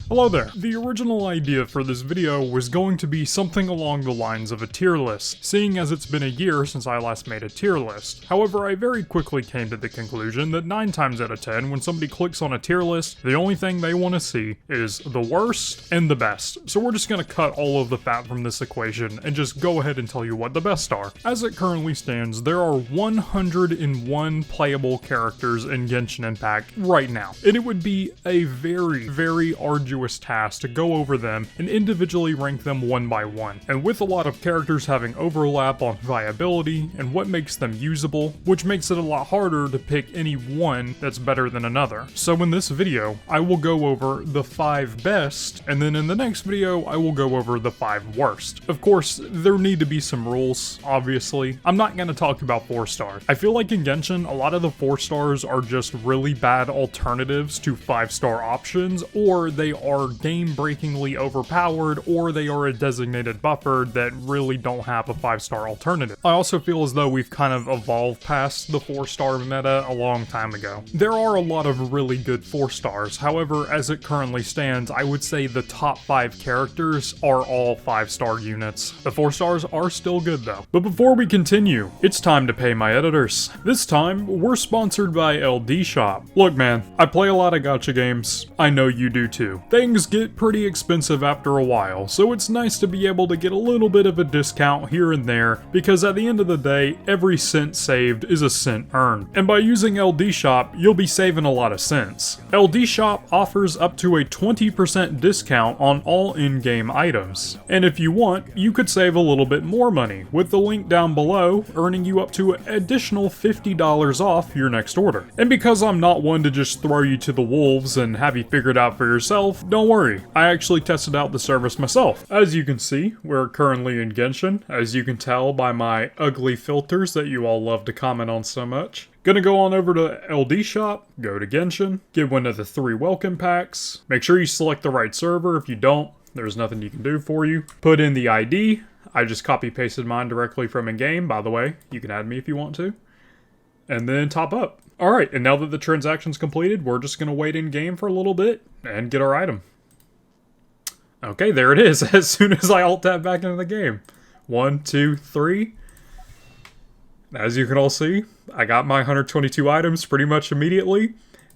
Hello there. The original idea for this video was going to be something along the lines of a tier list, seeing as it's been a year since I last made a tier list. However, I very quickly came to the conclusion that 9 times out of 10, when somebody clicks on a tier list, the only thing they want to see is the worst and the best. So we're just going to cut all of the fat from this equation and just go ahead and tell you what the best are. As it currently stands, there are 101 playable characters in Genshin Impact right now, and it would be a very arduous task to go over them and individually rank them one by one. And with a lot of characters having overlap on viability and what makes them usable, which makes it a lot harder to pick any one that's better than another. So in this video, I will go over the 5 best, and then in the next video, I will go over the 5 worst. Of course, there need to be some rules, obviously. I'm not going to talk about 4 stars. I feel like in Genshin, a lot of the 4 stars are just really bad alternatives to 5-star options, or they are game-breakingly overpowered, or they are a designated buffer that really don't have a 5-star alternative. I also feel as though we've kind of evolved past the 4-star meta a long time ago. There are a lot of really good 4 stars, however, as it currently stands, I would say the top 5 characters are all 5-star units. The 4 stars are still good though. But before we continue, it's time to pay my editors. This time, we're sponsored by LDS Shop. Look man, I play a lot of gacha games. I know you do too. Things get pretty expensive after a while, so it's nice to be able to get a little bit of a discount here and there, because at the end of the day, every cent saved is a cent earned. And by using LDS Shop, you'll be saving a lot of cents. LDS Shop offers up to a 20% discount on all in-game items. And if you want, you could save a little bit more money, with the link down below, earning you up to an additional $50 off your next order. And because I'm not one to just throw you to the wolves and have you figured out for yourself, don't worry, I actually tested out the service myself. As you can see, we're currently in Genshin, as you can tell by my ugly filters that you all love to comment on so much. Gonna go on over to LDS Shop, go to Genshin, get one of the 3 welcome packs. Make sure you select the right server. If you don't, there's nothing you can do for you. Put in the ID. I just copy pasted mine directly from in-game, by the way. You can add me if you want to. And then top up. Alright, and now that the transaction's completed, we're just gonna wait in-game for a little bit and get our item. Okay, there it is, as soon as I alt-tab back into the game. 1, 2, 3. As you can all see, I got my 122 items pretty much immediately.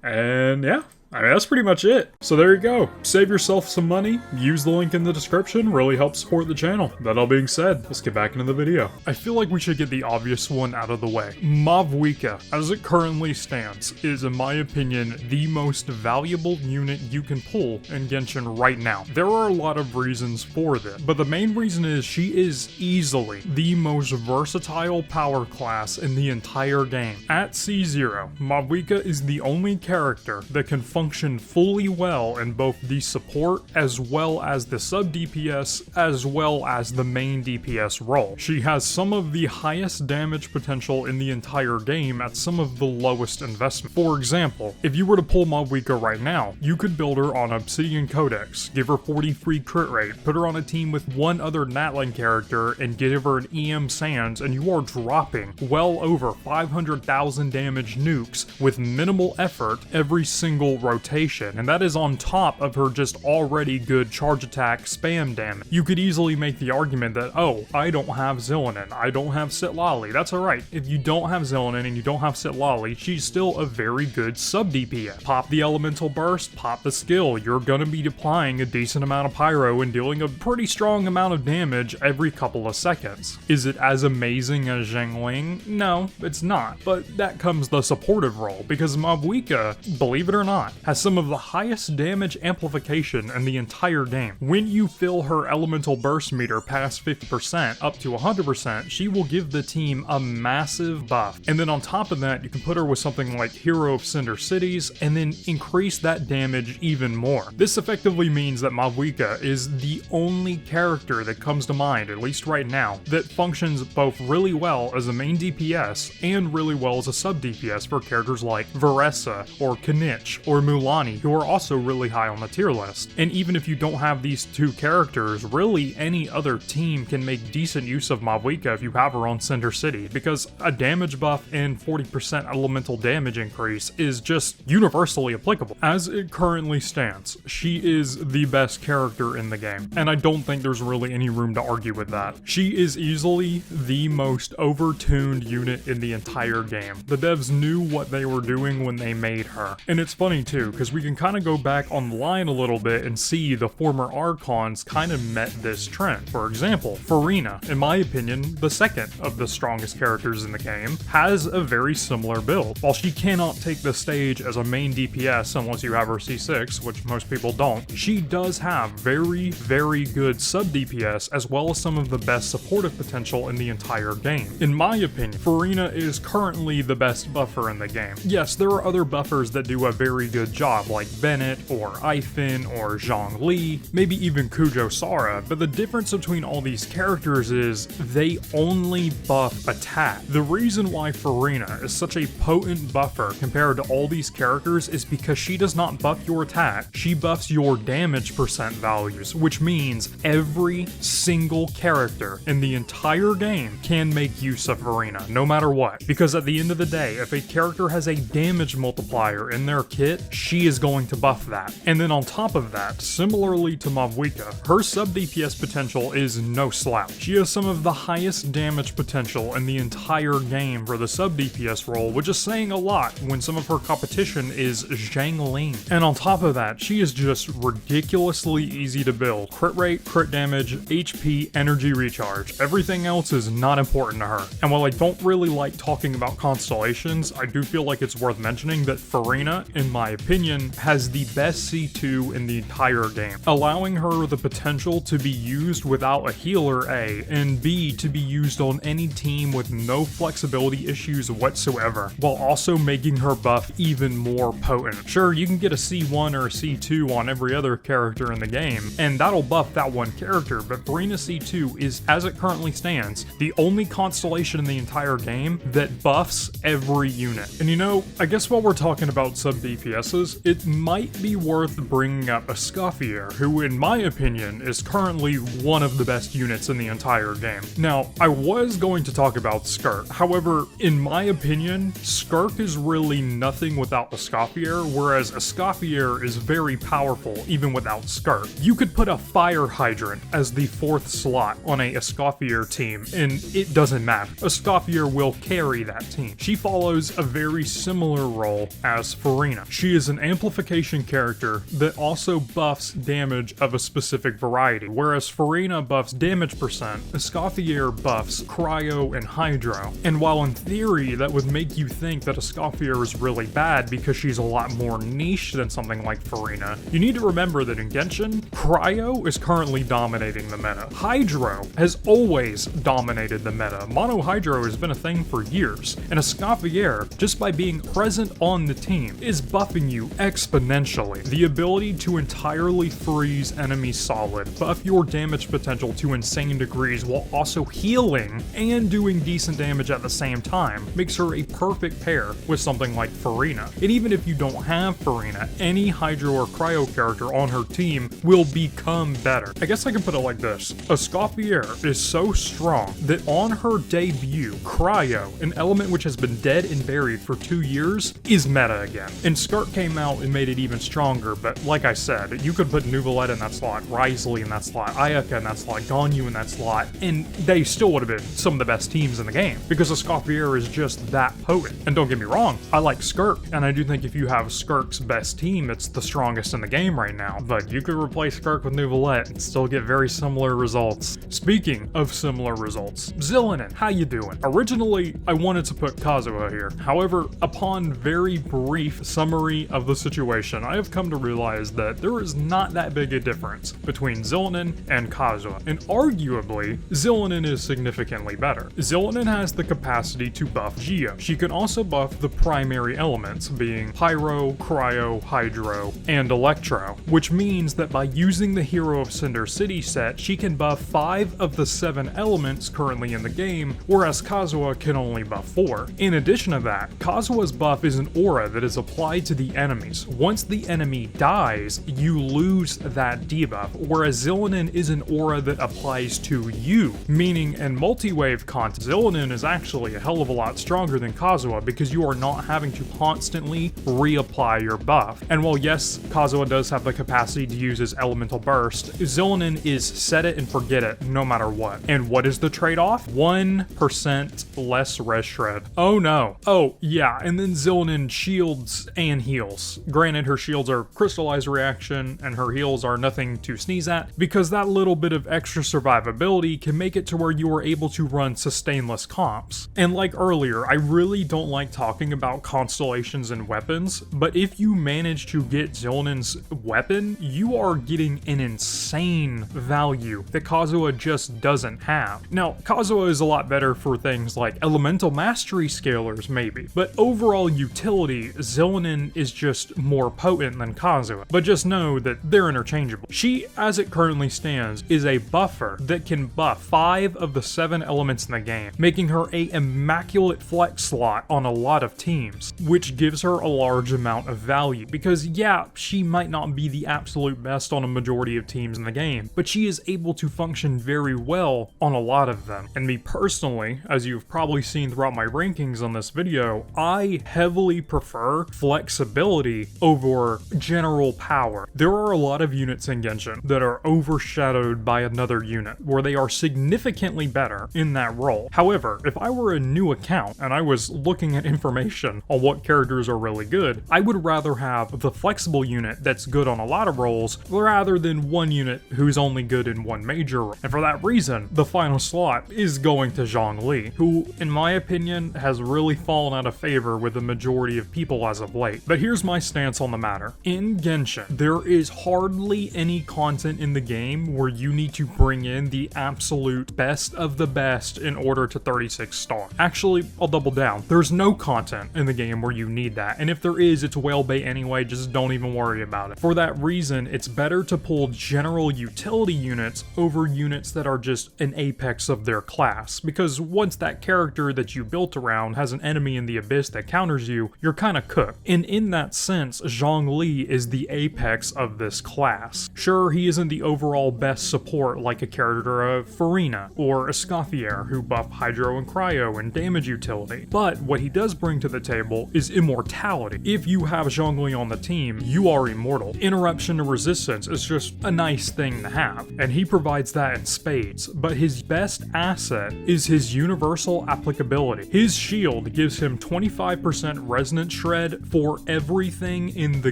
And yeah, I mean, that's pretty much it. So there you go. Save yourself some money. Use the link in the description. Really helps support the channel. That all being said, let's get back into the video. I feel like we should get the obvious one out of the way. Mavika, as it currently stands, is in my opinion the most valuable unit you can pull in Genshin right now. There are a lot of reasons for this, but the main reason is she is easily the most versatile power class in the entire game. At C0, Mavika is the only character that can function fully well in both the support as well as the sub DPS as well as the main DPS role. She has some of the highest damage potential in the entire game at some of the lowest investment. For example, if you were to pull Mavika right now, you could build her on Obsidian Codex, give her 40 free crit rate, put her on a team with one other Natlan character and give her an EM Sands, and you are dropping well over 500,000 damage nukes with minimal effort every single rotation, and that is on top of her just already good charge attack spam damage. You could easily make the argument that, oh, I don't have Zillonin, I don't have Sitlali. That's alright. If you don't have Zillonin and you don't have Sitlali, she's still a very good sub DPS. Pop the elemental burst, pop the skill. You're gonna be applying a decent amount of pyro and dealing a pretty strong amount of damage every couple of seconds. Is it as amazing as Zhengling? No, it's not. But that comes the supportive role, because Mavika, believe it or not, has some of the highest damage amplification in the entire game. When you fill her elemental burst meter past 50% up to 100%, she will give the team a massive buff. And then on top of that, you can put her with something like Hero of Cinder Cities and then increase that damage even more. This effectively means that Mavika is the only character that comes to mind, at least right now, that functions both really well as a main DPS and really well as a sub DPS for characters like Veressa or Kanich or Mulaney, who are also really high on the tier list. And even if you don't have these two characters, really any other team can make decent use of Mavika if you have her on Cinder City, because a damage buff and 40% elemental damage increase is just universally applicable. As it currently stands, she is the best character in the game, and I don't think there's really any room to argue with that. She is easily the most overtuned unit in the entire game. The devs knew what they were doing when they made her. And it's funny too, because we can kind of go back on the line a little bit and see the former Archons kind of met this trend. For example, Farina, in my opinion, the second of the strongest characters in the game, has a very similar build. While she cannot take the stage as a main DPS unless you have her C6, which most people don't, she does have very, very good sub DPS as well as some of the best supportive potential in the entire game. In my opinion, Farina is currently the best buffer in the game. Yes, there are other buffers that do a very good job, like Bennett or Ifin or Zhongli, maybe even Kujo Sara, but the difference between all these characters is they only buff attack. The reason why Farina is such a potent buffer compared to all these characters is because she does not buff your attack, she buffs your damage percent values, which means every single character in the entire game can make use of Farina, no matter what. Because at the end of the day, if a character has a damage multiplier in their kit, she is going to buff that. And then on top of that, similarly to Mavika, her sub DPS potential is no slouch. She has some of the highest damage potential in the entire game for the sub DPS role, which is saying a lot when some of her competition is Zhang Ling. And on top of that, she is just ridiculously easy to build. Crit rate, crit damage, HP, energy recharge. Everything else is not important to her. And while I don't really like talking about constellations, I do feel like it's worth mentioning that Farina, in my opinion, has the best C2 in the entire game, allowing her the potential to be used without a healer A, and B, to be used on any team with no flexibility issues whatsoever, while also making her buff even more potent. Sure, you can get a C1 or a C2 on every other character in the game, and that'll buff that one character, but Farina C2 is, as it currently stands, the only constellation in the entire game that buffs every unit. And you know, I guess while we're talking about sub DPSs, it might be worth bringing up Escoffier, who in my opinion is currently one of the best units in the entire game. Now, I was going to talk about Skirk, however, in my opinion, Skirk is really nothing without Escoffier, whereas Escoffier is very powerful even without Skirk. You could put a Fire Hydrant as the 4th slot on a Escoffier team, and it doesn't matter. Escoffier will carry that team. She follows a very similar role as Farina. She is an amplification character that also buffs damage of a specific variety, whereas Farina buffs damage percent, Escoffier buffs cryo and hydro. And while in theory that would make you think that Escoffier is really bad because she's a lot more niche than something like Farina, you need to remember that in Genshin, cryo is currently dominating the meta. Hydro has always dominated the meta. Mono Hydro has been a thing for years, and Escoffier, just by being present on the team, is buffing you exponentially. The ability to entirely freeze enemies solid, buff your damage potential to insane degrees while also healing and doing decent damage at the same time, makes her a perfect pair with something like Farina. And even if you don't have Farina, any Hydro or Cryo character on her team will become better. I guess I can put it like this. Escoffier is so strong that on her debut, Cryo, an element which has been dead and buried for 2 years, is meta again. And Skirk came out and made it even stronger, but like I said, you could put Nuvolette in that slot, Wriothesley in that slot, Ayaka in that slot, Ganyu in that slot, and they still would have been some of the best teams in the game, because Escoffier is just that potent. And don't get me wrong, I like Skirk, and I do think if you have Skirk's best team, it's the strongest in the game right now, but you could replace Skirk with Nuvolette and still get very similar results. Speaking of similar results, Zillonin, how you doing? Originally, I wanted to put Kazuha here. However, upon very brief summary of the situation, I have come to realize that there is not that big a difference between Zillonin and Kazuha, and arguably, Zillonin is significantly better. Zillonin has the capacity to buff Geo. She can also buff the primary elements, being Pyro, Cryo, Hydro, and Electro, which means that by using the Hero of Cinder City set, she can buff 5 of the 7 elements currently in the game, whereas Kazuha can only buff 4. In addition to that, Kazuha's buff is an aura that is applied to the enemies. Once the enemy dies, you lose that debuff, whereas Zillonin is an aura that applies to you, meaning in multi-wave content, Zillonin is actually a hell of a lot stronger than Kazuha because you are not having to constantly reapply your buff. And while yes, Kazuha does have the capacity to use his elemental burst, Zillonin is set it and forget it no matter what. And what is the trade-off? 1% less res shred. Oh no. Oh yeah, and then Zillonin shields and heals. Granted, her shields are crystallized reaction and her heals are nothing to sneeze at, because that little bit of extra survivability can make it to where you are able to run sustainless comps. And like earlier, I really don't like talking about constellations and weapons, but if you manage to get Zillonin's weapon, you are getting an insane value that Kazuha just doesn't have. Now, Kazuha is a lot better for things like elemental mastery scalers maybe, but overall utility, Zillonin is just more potent than Kazuha. But just know that they're interchangeable. She, as it currently stands, is a buffer that can buff 5 of the 7 elements in the game, making her a immaculate flex slot on a lot of teams, which gives her a large amount of value. Because yeah, she might not be the absolute best on a majority of teams in the game, but she is able to function very well on a lot of them. And me personally, as you've probably seen throughout my rankings on this video, I heavily prefer flexibility over general power. There are a lot of units in Genshin that are overshadowed by another unit, where they are significantly better in that role. However, if I were a new account and I was looking at information on what characters are really good, I would rather have the flexible unit that's good on a lot of roles rather than one unit who's only good in one major role. And for that reason, the final slot is going to Zhongli, who, in my opinion, has really fallen out of favor with the majority of people as of late. But here's my stance on the matter. In Genshin, there is hardly any content in the game where you need to bring in the absolute best of the best in order to 36 star. Actually, I'll double down. There's no content in the game where you need that, and if there is, it's whale bait anyway, just don't even worry about it. For that reason, it's better to pull general utility units over units that are just an apex of their class, because once that character that you built around has an enemy in the abyss that counters you, you're kinda cooked. And in that sense, Zhongli is the apex of this class. Sure, he isn't the overall best support like a character of Farina or Escoffier, who buff Hydro and Cryo and damage utility, but what he does bring to the table is immortality. If you have Zhongli on the team, you are immortal. Interruption to resistance is just a nice thing to have, and he provides that in spades, but his best asset is his universal applicability. His shield gives him 25% resonance shred for everything in the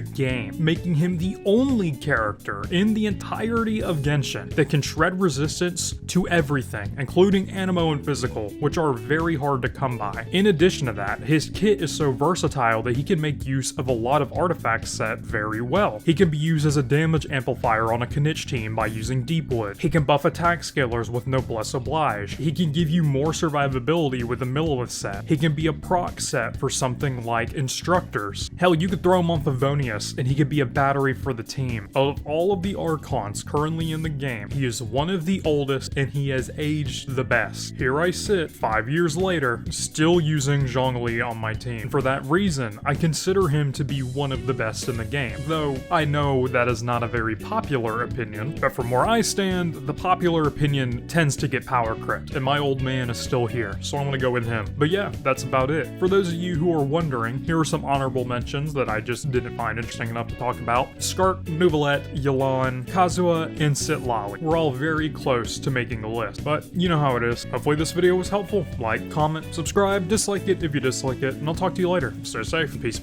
game, making him the only character in the entirety of Genshin that can shred resistance to everything, including animo and physical, which are very hard to come by. In addition to that, his kit is so versatile that he can make use of a lot of artifacts set very well. He can be used as a damage amplifier on a Knitch team by using Deepwood. He can buff attack scalers with Noblesse Oblige. He can give you more survivability with the Millilith set. He can be a proc set for something like Instructors. Hell, you could throw him on Favonius and he could be a battery for the team. Of all of the Archons currently in the game, he is one of the oldest and he has aged the best. Here I sit 5 years later, still using Zhongli on my team. And for that reason, I consider him to be one of the best in the game, though I know that is not a very popular opinion, but from where I stand, the popular opinion tends to get power crept, and my old man is still here, so I'm gonna go with him. But yeah, that's about it. For those of you who are wondering, here are some honorable mentions that I just didn't find interesting enough to talk about. Skark, Neuvillette, Yelan, Kazuha, and Citlali. We're all very close to making the list, but you know how it is. Hopefully this video was helpful. Like, comment, subscribe, dislike it if you dislike it, and I'll talk to you later. Stay safe, peace.